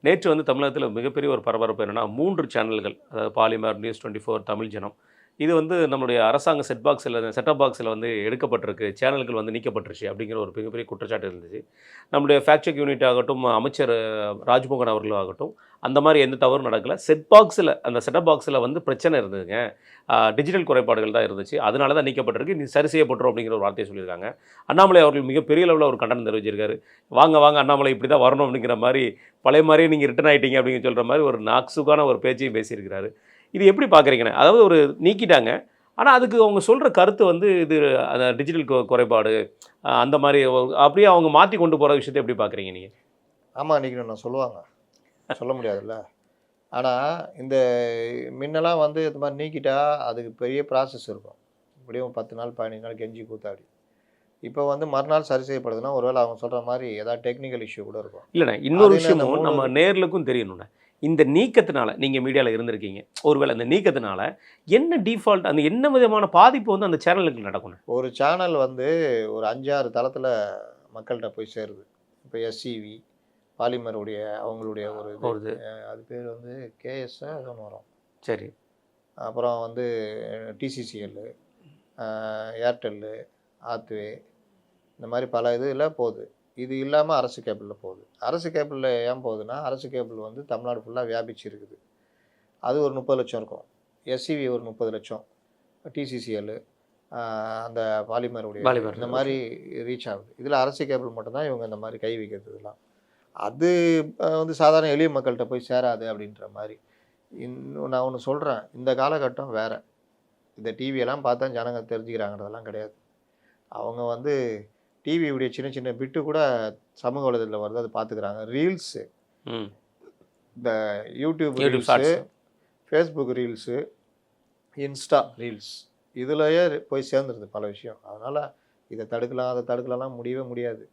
நேற்று வந்து தமிழகத்தில மிகப்பெரிய ஒரு பரபரப்பு என்னன்னா, 3 சேனல்கள் அதாவது பாலிமர், நியூஸ் 24, தமிழ் ஜனம். இது வந்து நம்மளுடைய அரசாங்க செட் டாப் பாக்ஸ்ல வந்து எடுக்கப்பட்டிருக்கு. சேனல்கள் வந்து நீக்கப்பட்டுருச்சு அப்படிங்கிற ஒரு மிகப்பெரிய குற்றச்சாட்டு இருந்துச்சு. நம்முடைய ஃபேக்ட் செக் யூனிட் ஆகட்டும், அமைச்சர் ராஜ்மோகன் அவர்களும் ஆகட்டும், அந்த மாரி எந்த தவறும் நடக்கல. அந்த செட் டாப் பாக்ஸ்ல வந்து பிரச்சனை இருந்ததுங்க. டிஜிட்டல் குறைபாடுகள் தான் இருந்துச்சு. அதனால தான் நீக்கப்பட்டிருக்கு. இது சரி செய்யப்பட்டுரும் அப்படிங்கிற ஒரு வார்த்தைய சொல்லியிருக்காங்க. அண்ணாமலை அவர்கள் மிகப்பெரிய அளவுல ஒரு கண்டனம் தெரிவிச்சிருக்காரு. வாங்க, வாங்க அண்ணாமலை இப்படி தான் வரணும் அப்படிங்கிற மாரி, பழைய மாரியே நீங்க ரிட்டர்ன் ஆயிட்டீங்க அப்படின்னு சொல்ற மாரி ஒரு நாக்சுக்கான ஒரு பேச்சையும் பேசியிருக்கிறாரு. இது எப்படி பார்க்குறீங்கண்ணே? அதாவது ஒரு நீக்கிட்டாங்க. ஆனா, அதுக்கு அவங்க சொல்ற கருத்து வந்து இது அந்த டிஜிட்டல் குறைபாடு அந்த மாரி அப்படியே அவங்க மாத்தி கொண்டு போற விஷயத்த எப்படி பார்க்குறீங்க நீங்க? ஆமா நீக்கணும்னு சொல்லுவாங்க. சொல்ல முடியாதுல்ல. ஆனா, இந்த முன்னலாம் வந்து இந்த மாரி நீக்கிட்டா, அதுக்கு பெரிய ப்ராசஸ் இருக்கும். எப்படியும் 10 நாள், 15 நாள் கெஞ்சி கூத்தாடி. இப்ப வந்து மறுநாள் சரி செய்யப்படுதுன்னா, ஒருவேள அவங்க சொல்ற மாரி ஏதாவது டெக்னிக்கல் இஷ்யூ கூட இருக்கும். இல்லண்ணே, இன்னொரு அது என்ன இந்த விஷயமும் 3 நம்ம நேயர்களுக்கும் தெரியணும்ண்ணே. இந்த நீக்கத்தினால நீங்க மீடியால இருந்திருக்கீங்க. ஒருவேள இந்த நீக்கத்தினால என்ன டிஃபால்ட் அந்த என்ன விதமான பாதிப்பு வந்து அந்த சேனலுக்கு நடக்கும்ண்ணே? ஒரு சேனல் வந்து ஒரு 5, 6 தளத்துல மக்கள்ட்ட போய் சேருது. இப்ப எஸ்சிவி, பாலிமருடைய அவங்களுடைய ஒரு இது. ஒரு இது. அது பேர் வந்து கேஎஸ்ஸா ஏதோ ஒண்ணு வரும். சரி. அப்புறம் வந்து டிசிசிஎல், ஏர்டெல்லு, ஆத்வே இந்த மாரி பல இதுல போகுது. இது இல்லாம அரசு கேபிள்ல போகுது. அரசு கேபிள்ல ஏன் போகுதுன்னா, அரசு கேபிள் வந்து தமிழ்நாடு ஃபுல்லா வியாபிச்சு இருக்குது. அது ஒரு 30,00,000 இருக்கும். எஸ்சிவி ஒரு 30,00,000. டிசிசிஎல் அந்த பாலிமருடைய வாலிபர். இந்த ஓகே. மாரி ரீச் ஆகுது. இதுல அரசு கேபிள் மட்டும் தான் இவங்க இந்த மாரி கை வைக்கிறது இதெல்லாம். அது வந்து சாதாரண எளிய மக்கள்ட்ட போய் சேராது அப்படின்ற மாரி. இன்னும் நான் ஒண்ணு சொல்றேன். இந்த காலகட்டம் வேற. இந்த டிவியெல்லாம் பார்த்தா ஜனங்க தெரிஞ்சுக்கிறாங்கன்றதெல்லாம் கிடையாது. அவங்க வந்து டிவியுடைய சின்ன சின்ன பிட்டு கூட சமூக வலைதளத்துல வருது. அத பார்த்துக்கிறாங்க. ரீல்ஸு, ம். இந்த YouTube YouTube reels, shorts. Facebook reels, Insta reels இதுலயே போய் சேர்ந்துருது பல விஷயம். அதனால இத தடுக்கலாம், அத தடுக்கலாம்லாம் முடியவே முடியாது.